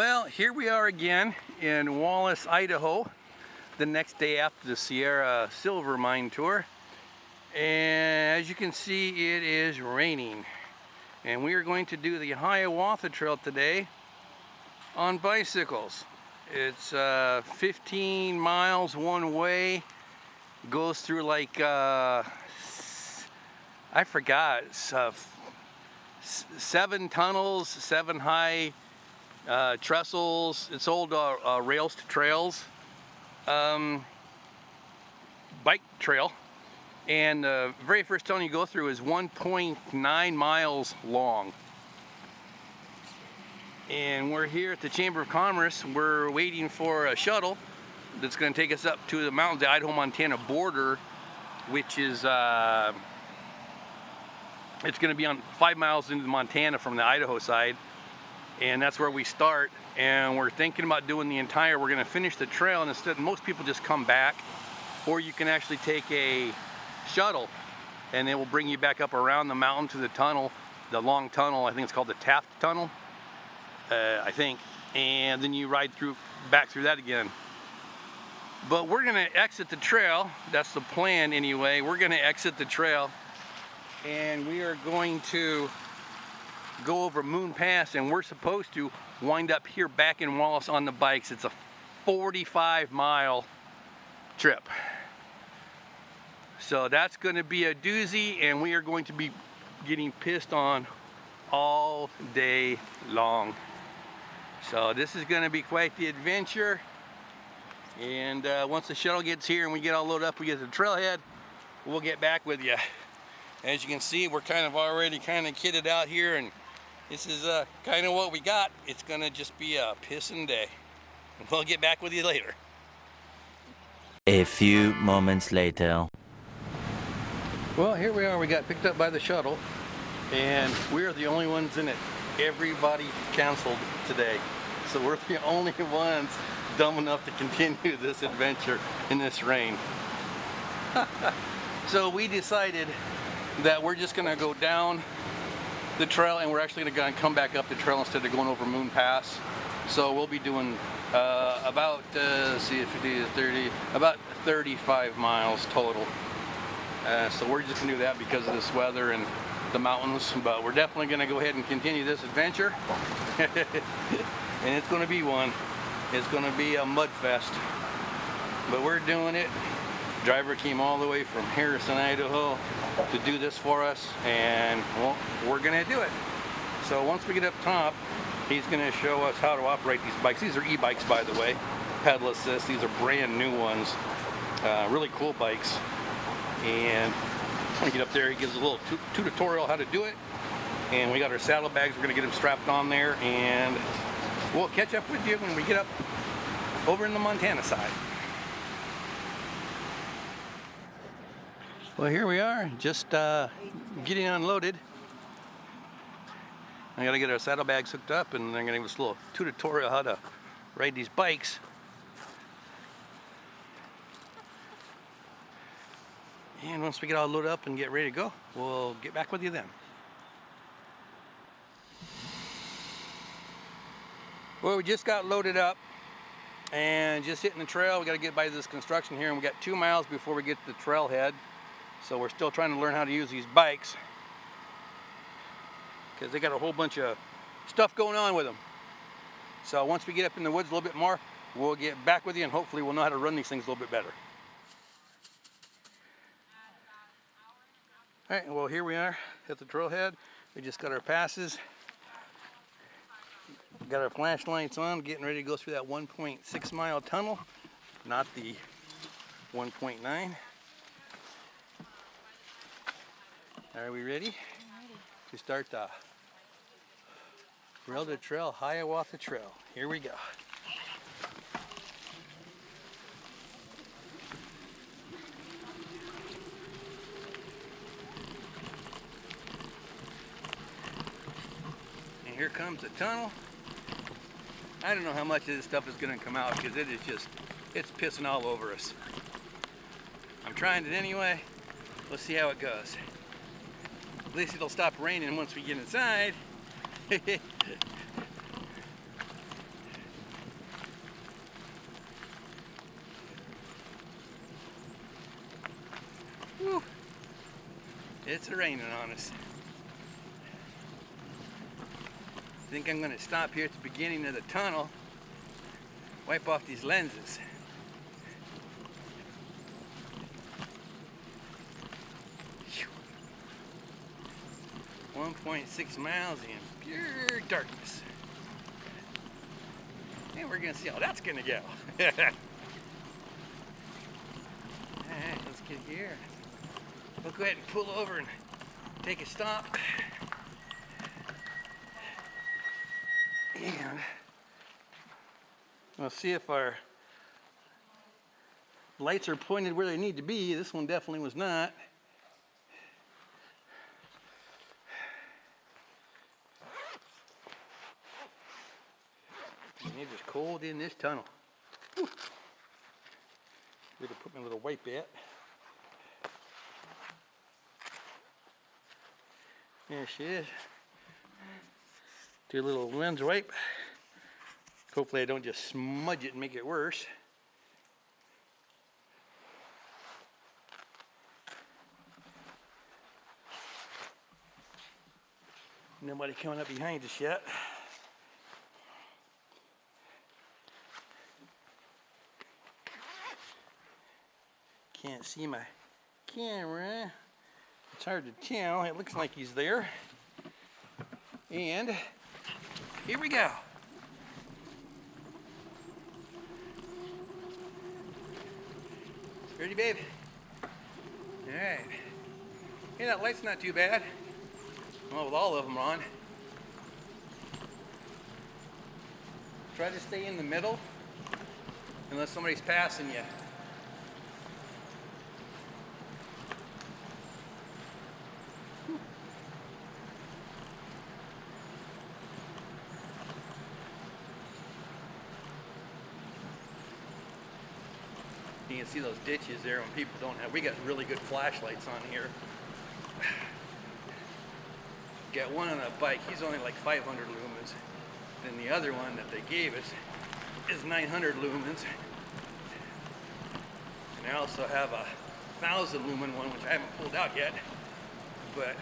Well, here we are again in Wallace, Idaho, the next day after the Sierra Silver Mine tour. And as you can see, it is raining. And we are going to do the Hiawatha Trail today on bicycles. It's 15 miles one way, goes through like, I forgot, 7 tunnels, 7 high trestles. It's old rails to trails bike trail, and the very first tunnel you go through is 1.9 miles long. And we're here at the Chamber of Commerce. We're waiting for a shuttle that's going to take us up to the mountains, the Idaho-Montana border, which is it's going to be on 5 miles into Montana from the Idaho side. And that's where we start, and we're thinking about doing the entire, we're going to finish the trail, and instead most people just come back, or you can actually take a shuttle and it will bring you back up around the mountain to the tunnel, the long tunnel. I think it's called the Taft tunnel, I think, and then you ride back through that again. But we're going to exit the trail. That's the plan anyway. We're going to exit the trail, and we are going to go over Moon Pass, and we're supposed to wind up here back in Wallace on the bikes. It's a 45-mile trip. So that's going to be a doozy, and we are going to be getting pissed on all day long. So this is going to be quite the adventure. And once the shuttle gets here and we get all loaded up, we get to the trailhead, we'll get back with you. As you can see, we're kind of already kitted out here, and this is kind of what we got. It's gonna just be a pissing day. We'll get back with you later. A few moments later. Well, here we are. We got picked up by the shuttle, and we're the only ones in it. Everybody canceled today. So we're the only ones dumb enough to continue this adventure in this rain. So we decided that we're just gonna go down the trail, and we're actually going to come back up the trail instead of going over Moon Pass. So we'll be doing about about 35 miles total. So we're just going to do that because of this weather and the mountains, but we're definitely going to go ahead and continue this adventure. And it's going to be one. It's going to be a mud fest, but we're doing it. Driver came all the way from Harrison, Idaho to do this for us, and well, we're gonna do it. So once we get up top, he's gonna show us how to operate these bikes. These are e-bikes, by the way, pedal assist. These are brand new ones, really cool bikes. And when we get up there, he gives a little tutorial how to do it. And we got our saddlebags. We're gonna get them strapped on there, and we'll catch up with you when we get up over in the Montana side. Well, here we are, just getting unloaded. I gotta get our saddlebags hooked up, and they're gonna give us a little tutorial how to ride these bikes. And once we get all loaded up and get ready to go, we'll get back with you then. Well, we just got loaded up and just hitting the trail. We gotta get by this construction here, and we got 2 miles before we get to the trailhead. So we're still trying to learn how to use these bikes, because they got a whole bunch of stuff going on with them. So once we get up in the woods a little bit more, we'll get back with you, and hopefully we'll know how to run these things a little bit better. All right, well, here we are at the trailhead. We just got our passes, got our flashlights on, getting ready to go through that 1.6 mile tunnel, not the 1.9. Are we ready to start the Rail to Trail Hiawatha Trail? Here we go. And here comes the tunnel. I don't know how much of this stuff is going to come out, because it is just, it's pissing all over us. I'm trying it anyway. Let's see how it goes. At least it'll stop raining once we get inside. Whew. It's raining on us. I think I'm going to stop here at the beginning of the tunnel, wipe off these lenses. 1.6 miles in pure darkness. And we're going to see how that's going to go. Alright, let's get here. We'll go ahead and pull over and take a stop. And we'll see if our lights are pointed where they need to be. This one definitely was not. And it is cold in this tunnel. Whew. Better put my little wipe at. There she is. Do a little lens wipe. Hopefully I don't just smudge it and make it worse. Nobody coming up behind us yet. Can't see my camera. It's hard to tell. It looks like he's there. And here we go. Ready, babe? All right. Hey, that light's not too bad. Well, with all of them on. Try to stay in the middle unless somebody's passing you. You can see those ditches there when people don't have. We got really good flashlights on here. Got one on a bike, he's only like 500 lumens. Then the other one that they gave us is 900 lumens. And I also have a 1000 lumen one, which I haven't pulled out yet. But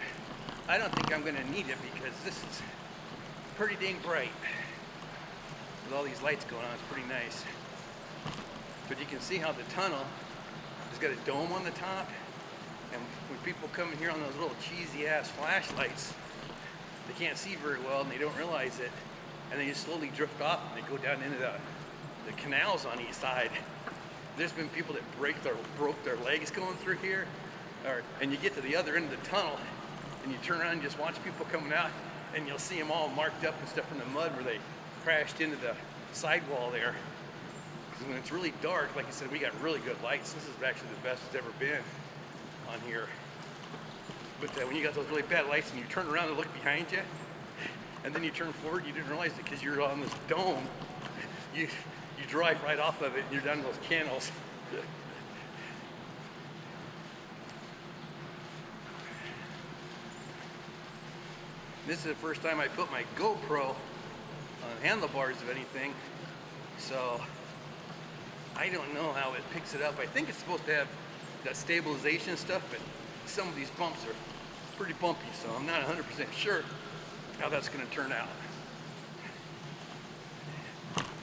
I don't think I'm gonna need it because this is pretty dang bright. With all these lights going on, it's pretty nice. But you can see how the tunnel has got a dome on the top. And when people come in here on those little cheesy ass flashlights, they can't see very well and they don't realize it. And they just slowly drift off and they go down into the canals on each side. There's been people that broke their legs going through here. And you get to the other end of the tunnel and you turn around and just watch people coming out and you'll see them all marked up and stuff in the mud where they crashed into the sidewall there. When it's really dark, like I said, we got really good lights. This is actually the best it's ever been on here. But when you got those really bad lights and you turn around and look behind you, and then you turn forward, you didn't realize it because you're on this dome. You drive right off of it and you're down those canals. This is the first time I put my GoPro on handlebars of anything, so I don't know how it picks it up. I think it's supposed to have that stabilization stuff, but some of these bumps are pretty bumpy, so I'm not 100% sure how that's going to turn out.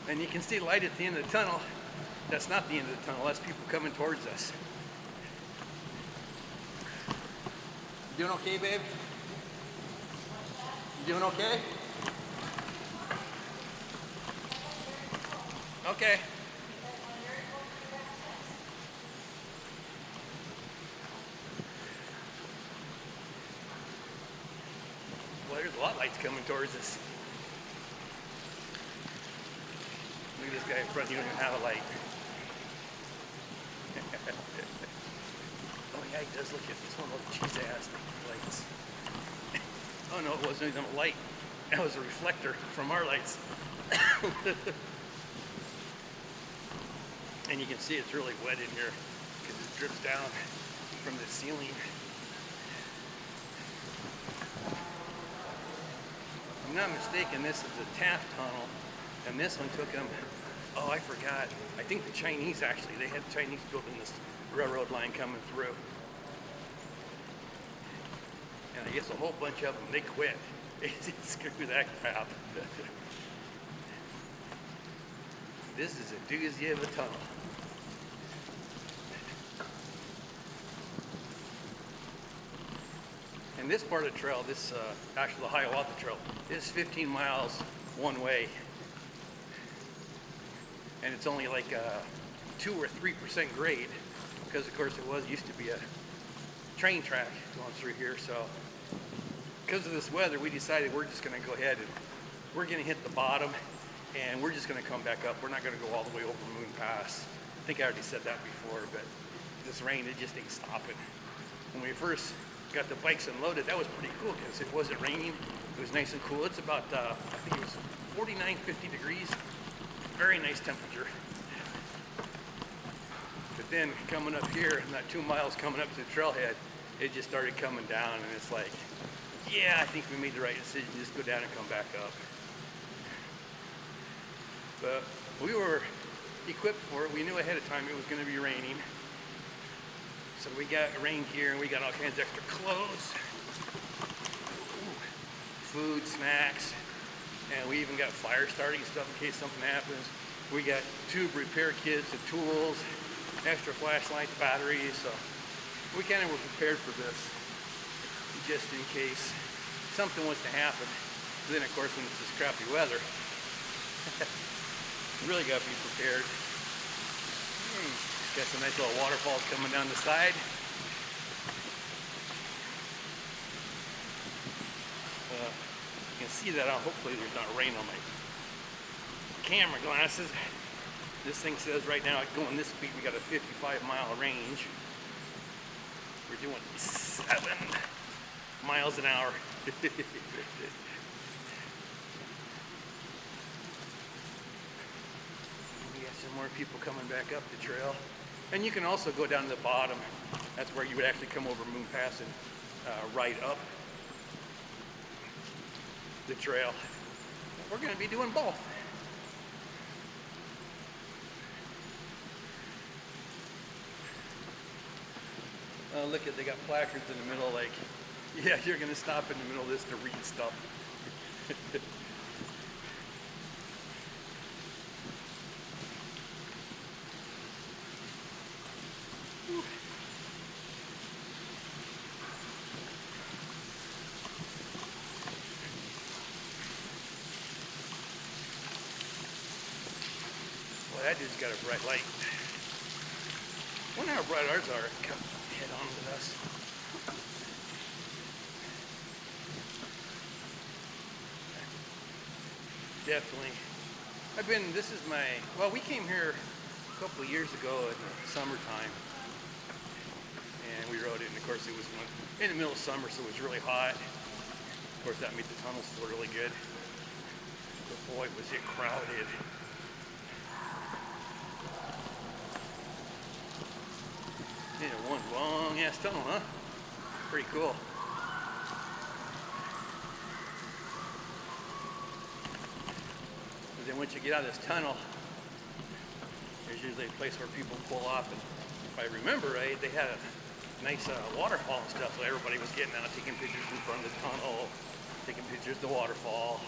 And you can see light at the end of the tunnel. That's not the end of the tunnel, that's people coming towards us. You doing okay, babe? You doing okay? Okay. Well, there's a lot of lights coming towards us. Look at this guy in front, he don't even have a light. Oh yeah, he does look at this one of those cheese ass lights. Oh no, it wasn't even a light. That was a reflector from our lights. And you can see it's really wet in here because it drips down from the ceiling. If I'm not mistaken, this is the Taft tunnel, and this one took them, oh, I forgot. I think the Chinese actually, they had Chinese building this railroad line coming through. And I guess a whole bunch of them, they quit. Screw that crap. This is a doozy of a tunnel. And this part of the trail, this actually the Hiawatha Trail, is 15 miles one way. And it's only like 2 or 3% grade, because of course it used to be a train track going through here. So because of this weather, we decided we're just going to go ahead and we're going to hit the bottom, and we're just going to come back up. We're not going to go all the way over Moon Pass. I think I already said that before, but this rain, it just ain't stopping. When we first got the bikes unloaded, that was pretty cool because it wasn't raining. It was nice and cool. It's about, I think it was 49, 50 degrees. Very nice temperature. But then coming up here, not 2 miles coming up to the trailhead, it just started coming down, and it's like, yeah, I think we made the right decision. Just go down and come back up. But we were equipped for it. We knew ahead of time it was going to be raining. So we got rain gear, and we got all kinds of extra clothes, food, snacks, and we even got fire starting stuff in case something happens. We got tube repair kits, the tools, extra flashlights, batteries. So we kind of were prepared for this, just in case something was to happen. Then of course, when it's this crappy weather, you really got to be prepared. Got some nice little waterfalls coming down the side. You can see that. Hopefully there's not rain on my camera glasses. This thing says right now, going this speed, we got a 55-mile range. We're doing 7 miles an hour. We got some more people coming back up the trail. And you can also go down to the bottom. That's where you would actually come over Moon Pass and ride up the trail. We're going to be doing both. Look at, they got placards in the middle like, yeah, you're going to stop in the middle of this to read stuff. Well, that dude's got a bright light. I wonder how bright ours are. Come head on with us. Definitely. This is my, well, we came here a couple of years ago in the summertime. And we rode it, and of course it was in the middle of summer, so it was really hot. Of course that made the tunnels feel really good. But boy, was it crowded. Yeah, one long ass tunnel, huh? Pretty cool. But then once you get out of this tunnel, there's usually a place where people pull off, and if I remember right, they had a nice waterfall and stuff, so everybody was getting out, taking pictures in front of the tunnel, taking pictures of the waterfall.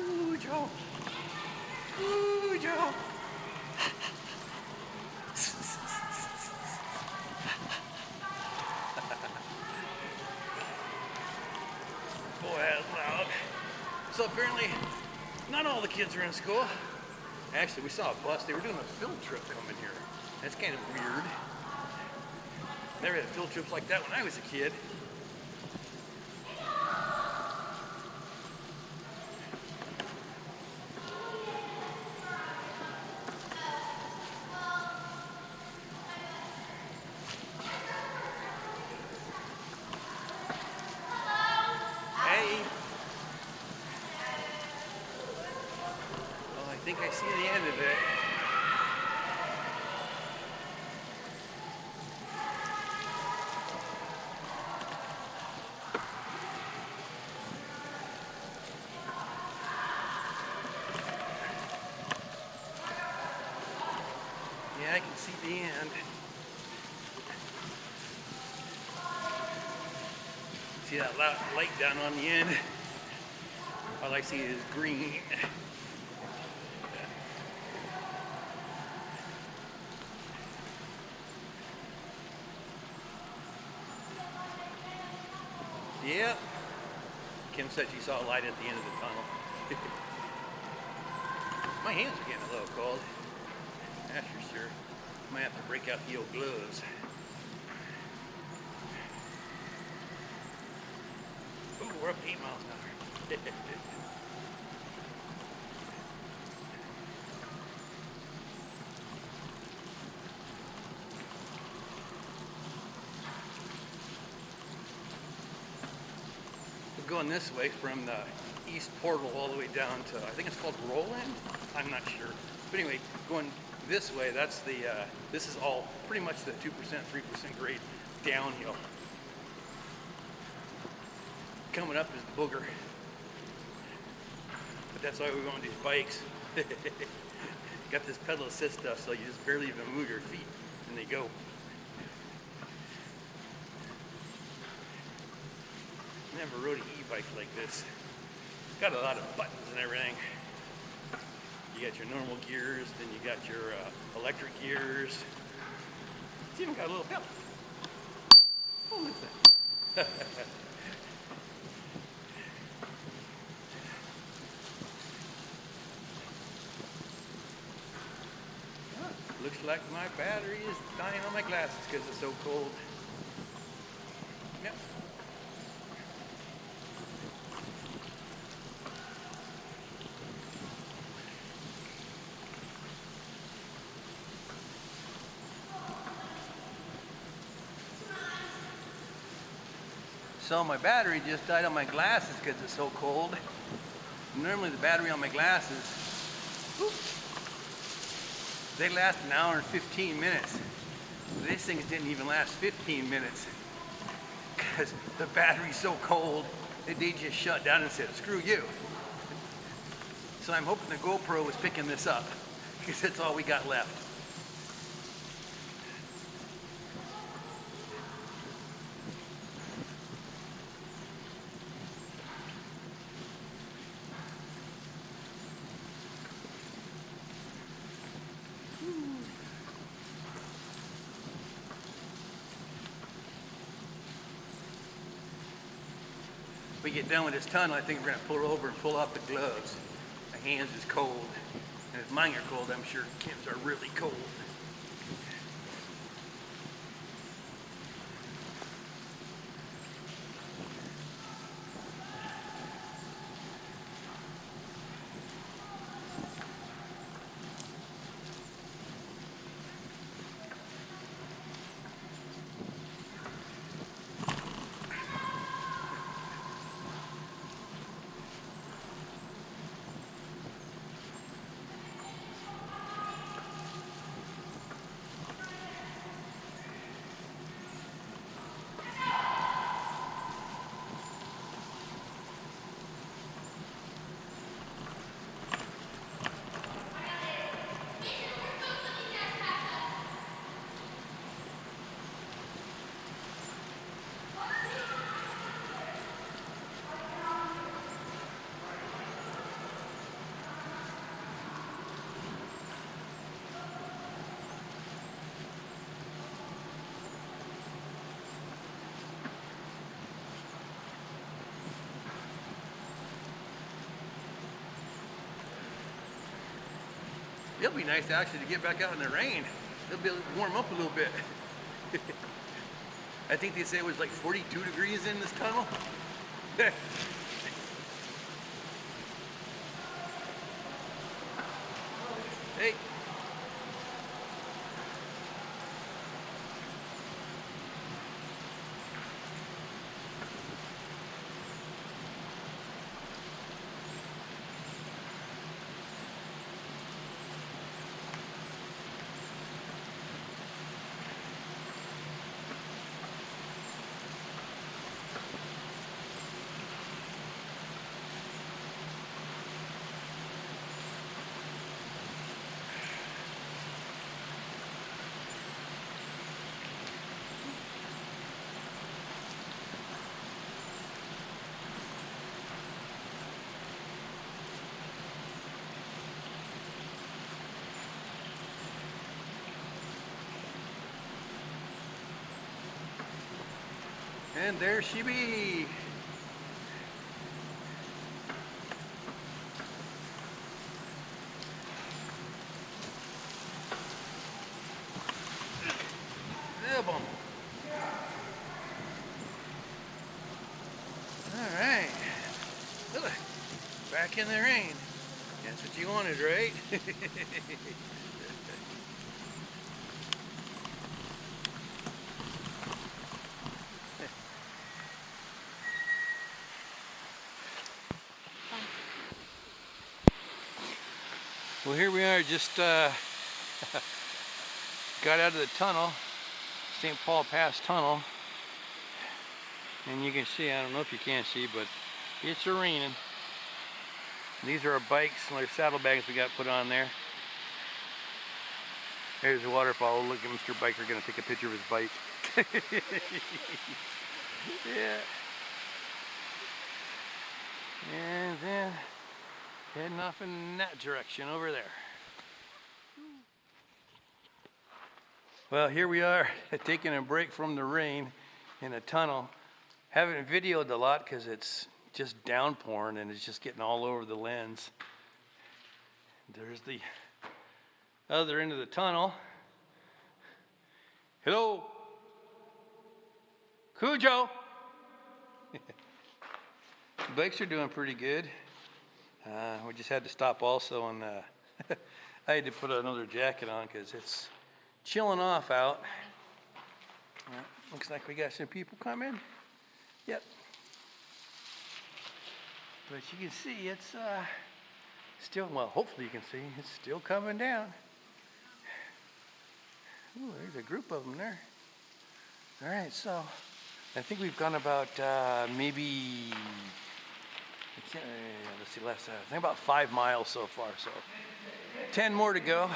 Ooh, Joe. Ooh, Joe. Boy, that's loud. So apparently, not all the kids are in school. Actually, we saw a bus. They were doing a field trip coming here. That's kind of weird. Never had field trips like that when I was a kid. Hey. Well, I think I see the end of it. see the end. See that light down on the end? All I see is green. Yep. Kim said she saw a light at the end of the tunnel. My hands are getting a little cold. That's for sure. Might have to break out the old gloves. Ooh, we're up to 8 miles an hour. We're going this way from the east portal all the way down to, I think it's called Roland? I'm not sure. But anyway, going this way, that's the, this is all pretty much the 2%, 3% grade downhill. Coming up is the booger. But that's why we go on these bikes. Got this pedal assist stuff, so you just barely even move your feet and they go. Never rode an e-bike like this. Got a lot of buttons and everything. You got your normal gears, then you got your electric gears. It's even got a little pedal. Oh, look at that. Looks like my battery is dying on my glasses because it's so cold. Yep. So my battery just died on my glasses because it's so cold. Normally the battery on my glasses, whoop, they last an hour and 15 minutes. These things didn't even last 15 minutes because the battery's so cold that they just shut down and said, screw you. So I'm hoping the GoPro was picking this up because that's all we got left. We get done with this tunnel, I think we're going to pull over and pull off the gloves. My hands is cold. And if mine are cold, I'm sure Kim's are really cold. It'll be nice actually to get back out in the rain. It'll be able to warm up a little bit. I think they say it was like 42 degrees in this tunnel. Hey. And there she be. Boom. All right. Look, back in the rain. That's what you wanted, right? Well, here we are, just got out of the tunnel, St. Paul Pass Tunnel, and you can see, I don't know if you can see, but it's raining. These are our bikes and our saddlebags we got put on there. There's a waterfall. Look at Mr. Biker gonna take a picture of his bike. Yeah. And then heading off in that direction over there. Well, here we are taking a break from the rain in a tunnel. Haven't videoed a lot because it's just downpouring and it's just getting all over the lens. There's the other end of the tunnel. Hello, Cujo. The bikes are doing pretty good. We just had to stop also, and I had to put another jacket on because it's chilling off out. Looks like we got some people coming. Yep. But you can see it's still, well, hopefully you can see, it's still coming down. Ooh, there's a group of them there. All right, so I think we've gone about maybe, let's see, I think about 5 miles so far, so 10 more to go.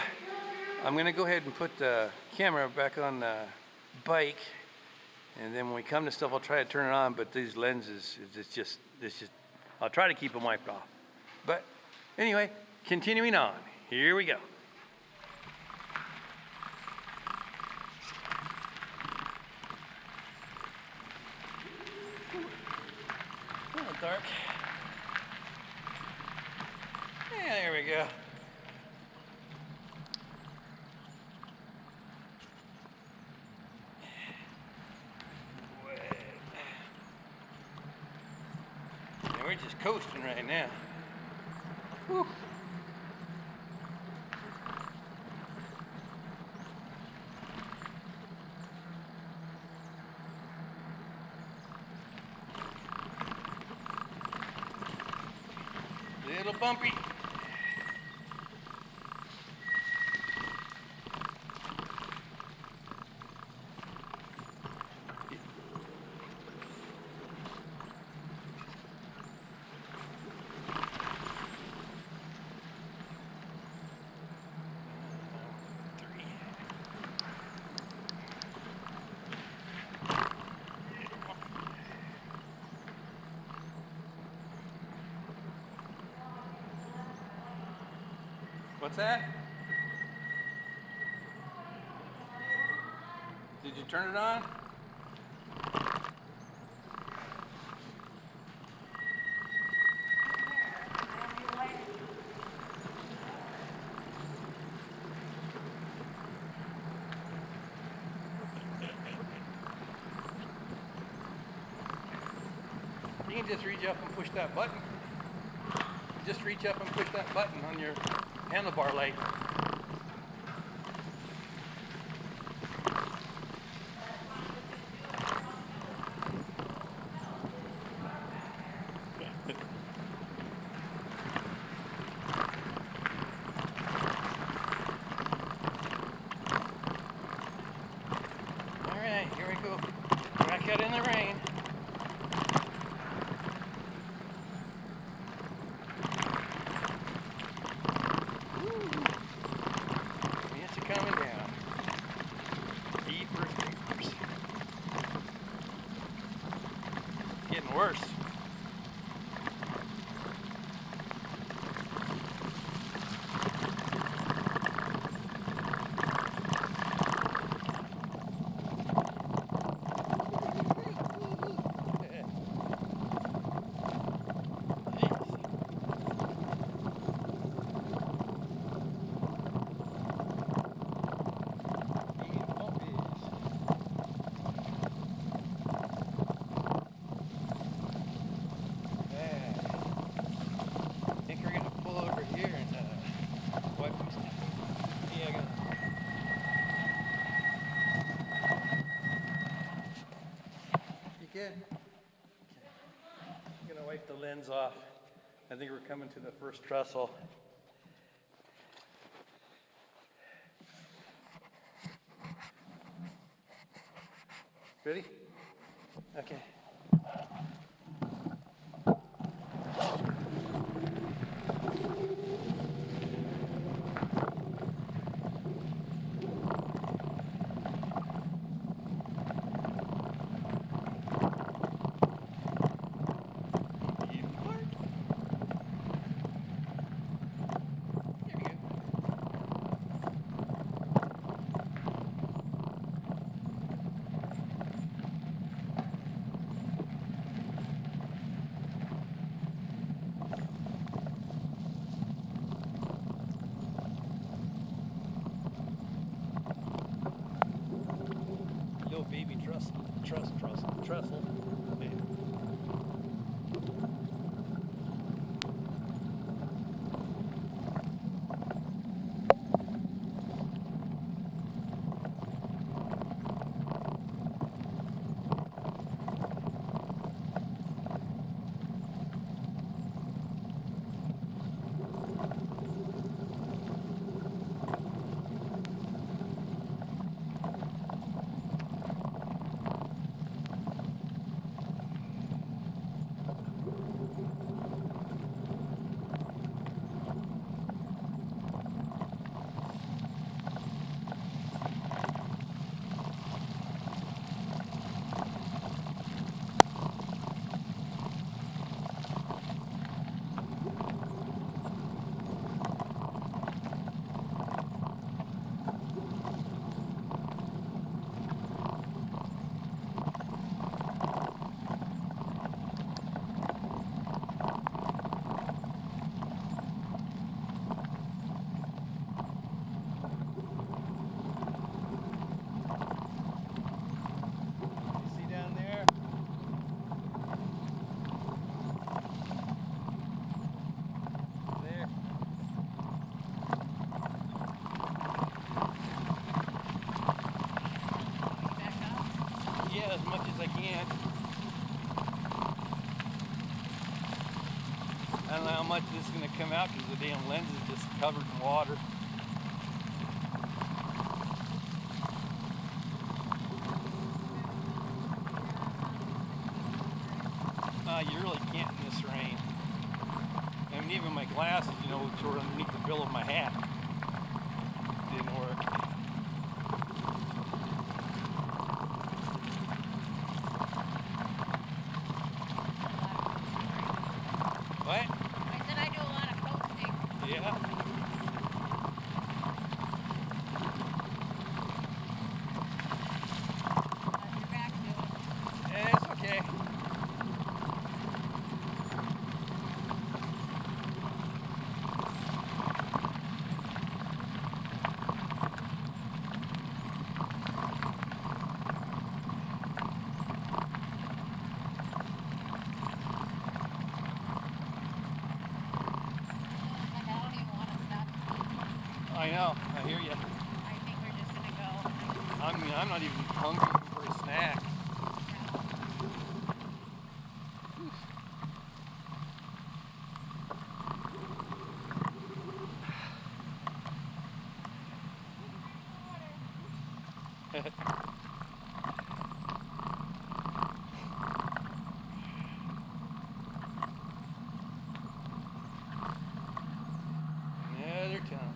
I'm gonna go ahead and put the camera back on the bike, and then when we come to stuff, I'll try to turn it on, but these lenses, it's just, I'll try to keep them wiped off. But anyway, continuing on, here we go. A little dark. Yeah, there we go. And we're just coasting right now. Whew. Little bumpy. What's that? Did you turn it on? You can just reach up and push that button. Just reach up and push that button on your handlebar light. All right, here we go. Back out in the rain. Coming down. Deeper, deeper. Getting worse. gonna wipe the lens off. I think we're coming to the first trestle. Ready? Okay. Yo, baby trestle. Man. Yeah, as much as I can. I don't know how much this is going to come out because the damn lens is just covered in water. You really can't in this rain. I mean, even my glasses, you know, which were underneath the bill of my hat, didn't work. What? I said I do a lot of coasting. Yeah. Your back to it. Yeah, it's okay. Like I don't even want to stop. I know. I hear you. I think we're just gonna go. I mean, I'm not even hungry for a snack. Another time.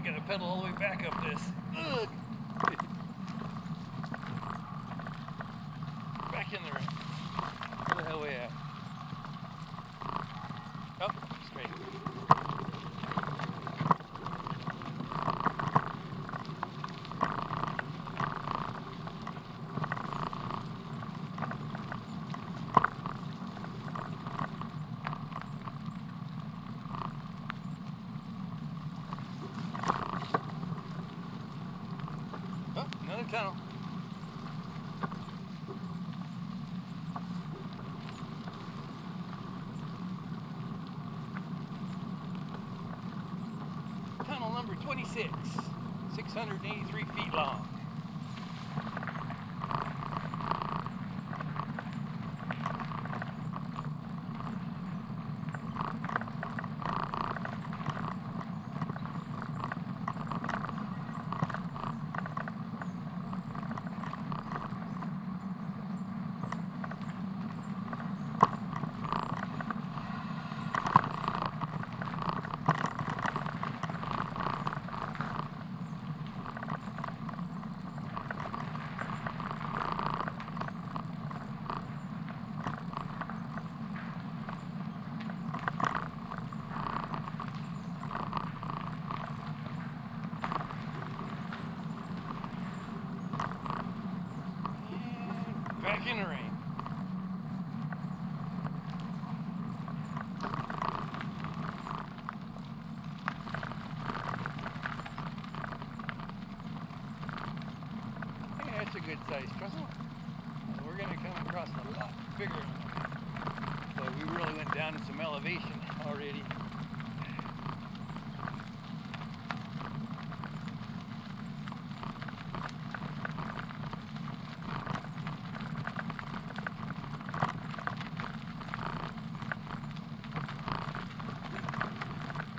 gotta pedal all the way back up this. Ugh. Back in there. Where the hell are we at? Oh, straight. Oh, another tunnel. Tunnel number 26, 683 feet long. Back in the rain. Yeah, that's a good size trestle. We're going to come across a lot bigger one. But we really went down to some elevation already.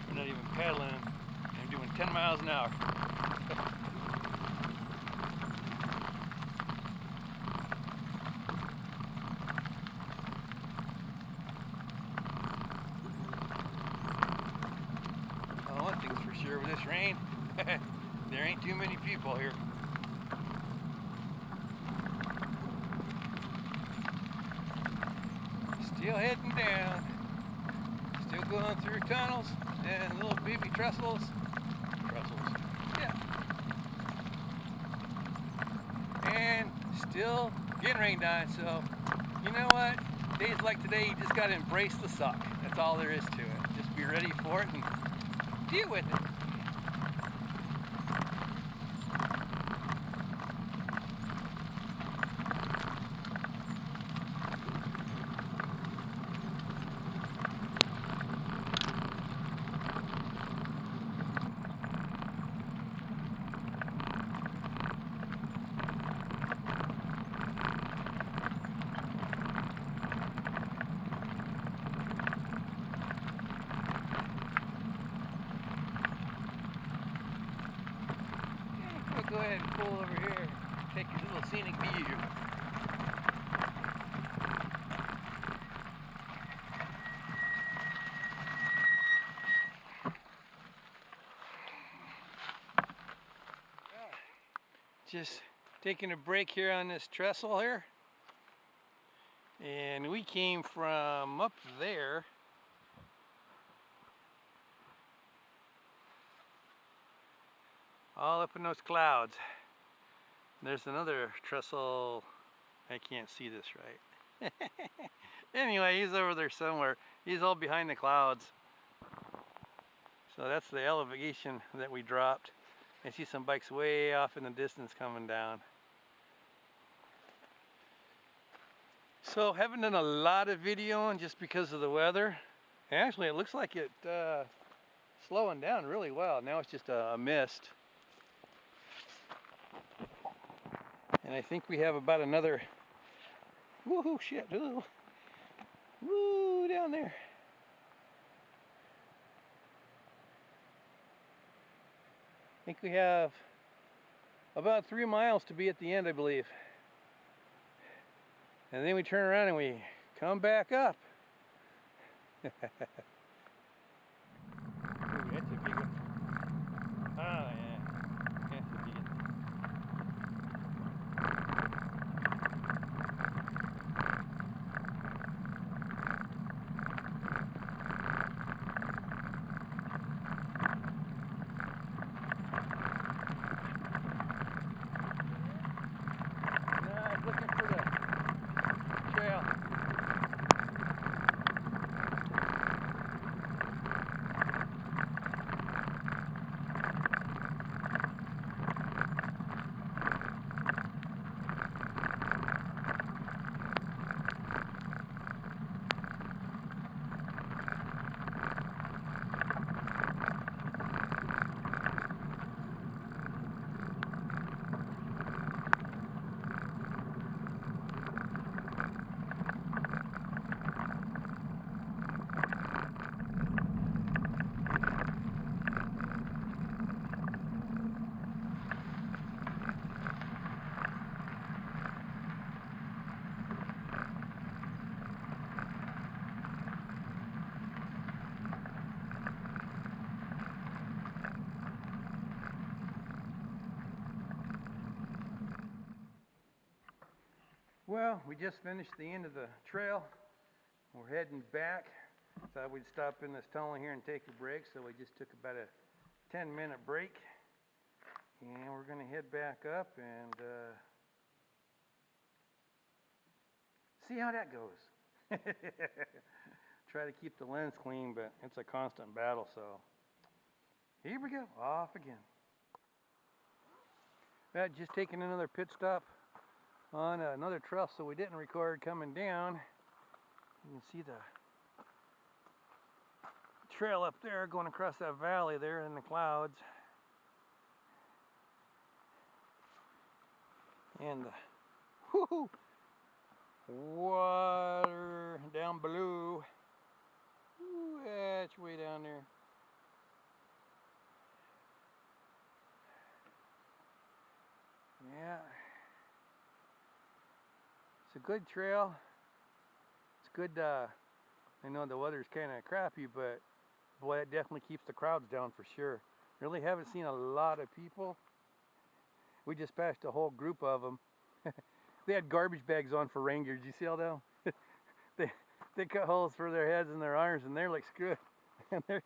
I'm not even pedaling. I'm doing 10 miles an hour. Well, one thing's for sure with this rain, there ain't too many people here. Still heading down. Still going through tunnels and little baby trestles. Yeah. And still getting rained on, so you know what? Days like today, you just gotta embrace the suck. That's all there is to it. Just be ready for it and deal with it. We'll go ahead and pull over here, take your little scenic view. Just taking a break here on this trestle here. And we came from up there. All up in those clouds. There's another trestle. I can't see this right. Anyway, he's over there somewhere. He's all behind the clouds. So that's the elevation that we dropped. I see some bikes way off in the distance coming down. So haven't done a lot of videoing just because of the weather. Actually, it looks like it slowing down really well. Now it's just a mist. And I think we have about another, woohoo, shit, ooh, woo, down there. I think we have about 3 miles to be at the end, I believe. And then we turn around and we come back up. Ooh, that's a big one. go. We just finished the end of the trail. We're heading back. Thought we'd stop in this tunnel here and take a break, so we just took about a 10-minute break. And we're going to head back up and see how that goes. Try to keep the lens clean, but it's a constant battle, so here we go, off again. Just taking another pit stop on another trail, so we didn't record coming down. You can see the trail up there going across that valley there in the clouds. And the whoo, water down below. Ooh, that's way down there. Yeah. It's a good trail. It's good. I know the weather's kind of crappy, but boy, it definitely keeps the crowds down for sure. Really haven't seen a lot of people. We just passed a whole group of them. They had garbage bags on for rain gear. Did you see all that? they cut holes for their heads and their arms, and they're like, screw it. And they're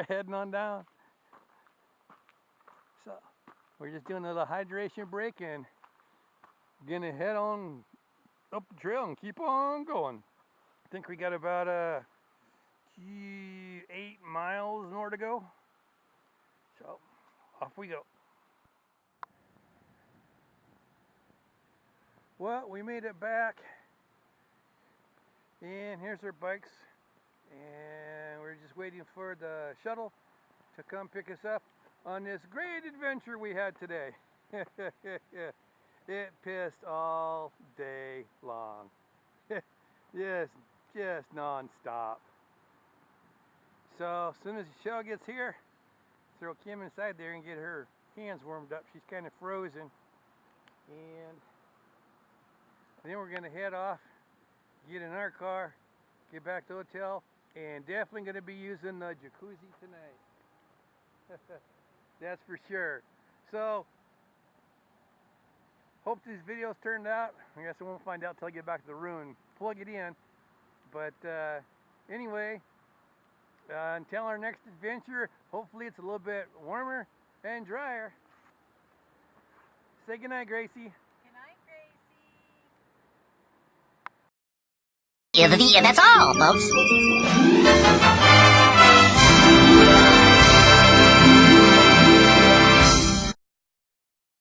heading on down. So we're just doing a little hydration break and gonna head on up the trail and keep on going. I think we got about 8 miles more to go. So off we go. Well, we made it back, and here's our bikes, and we're just waiting for the shuttle to come pick us up on this great adventure we had today. It pissed all day long. Yes, just non-stop. So as soon as the shuttle gets here, throw Kim inside there and get her hands warmed up. She's kind of frozen. And then we're going to head off, get in our car, get back to the hotel, and definitely going to be using the jacuzzi tonight. That's for sure. So, hope these videos turned out. I guess I won't find out till I get back to the room and plug it in. But anyway, until our next adventure, hopefully it's a little bit warmer and drier. Say goodnight, Gracie. Good night, Gracie. And that's all, folks.